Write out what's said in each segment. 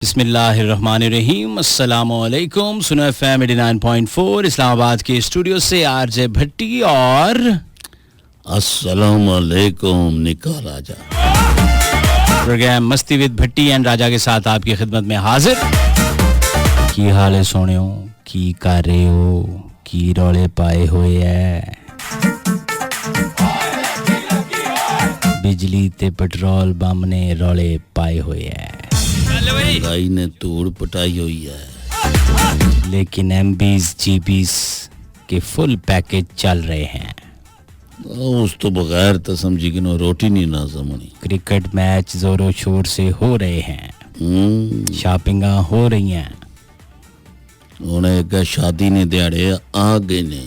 बिस्मिल्लाहिर्रहमानिर्रहीम अस्सलामुअलैकुम। सुनो एफएम 89.4 इस्लामाबाद के स्टूडियो से आरजे भट्टी और अस्सलामुअलैकुम निका राजा। प्रोग्राम मस्ती विद भट्टी एंड राजा के साथ आपकी खिदमत में हाजिर। की हाल है सोनियो, की कर रहे हो, की रौले पाए हुए है। बिजली ते पेट्रोल बम ने रौले पाए हुए है। महंगाई ने तोड़ पटाई हुई है, लेकिन एमबीज जीबीज के फुल पैकेज चल रहे हैं। उस तो बगैर तो समझी कि नो रोटी नहीं ना समझी। क्रिकेट मैच जोरों शोर से हो रहे हैं, शॉपिंगा हो रही हैं। उन्हें क्या शादी ने दिहाड़े आ गए ने।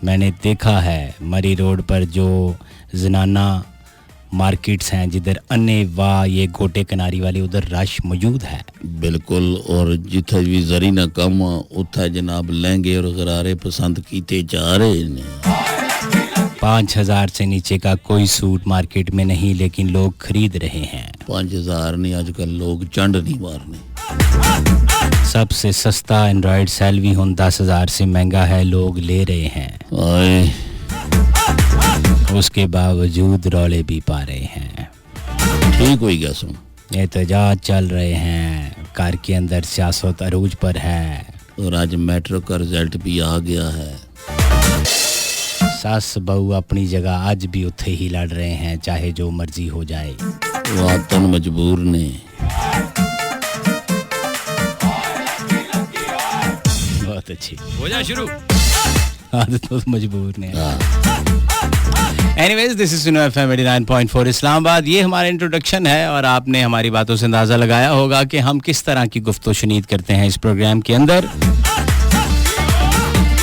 मैंने देखा है मरी रोड पर जो जनाना मार्केट्स हैं जिधर अन्य वाह ये गोटे किनारी वाली उधर रश मौजूद है। बिल्कुल, और जिथे भी जरी ना कम उथे जनाब लहंगे और गरारे पसंद कीते जा रहे ने। 5,000 से नीचे का कोई सूट मार्केट में नहीं, लेकिन लोग खरीद रहे हैं। 5,000 नहीं, आजकल लोग चंड नहीं मारने। सबसे सस्ता एंड्रॉयड सेल भी 10,000 से महंगा है, लोग ले रहे हैं। आए उसके बावजूद रौले भी पा रहे हैं। ठीक हो गया सुन। एहतजाज चल रहे हैं, कार के अंदर सियासत अरूज पर है। और आज मेट्रो का रिजल्ट भी आ गया है। सास बहू अपनी जगह आज भी उत्थे ही लड़ रहे हैं, चाहे जो मर्जी हो जाए। वातन मजबूर ने। बहुत अच्छी हो जा शुरू। आदत तो मजबूर ने। एनीवेज, दिस इज सुनो एफएम 89.4 इस्लामाबाद। ये हमारा इंट्रोडक्शन है और आपने हमारी बातों से अंदाजा लगाया होगा कि हम किस तरह की गुफ्तगू शुनीद करते हैं इस प्रोग्राम के अंदर।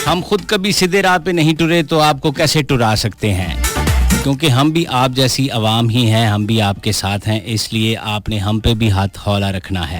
हम खुद कभी सीधे राह पे नहीं टुरे तो आपको कैसे टुरा सकते हैं, क्योंकि हम भी आप जैसी आवाम ही हैं, हम भी आपके साथ हैं, इसलिए आपने हम पे भी हाथ हौला रखना है।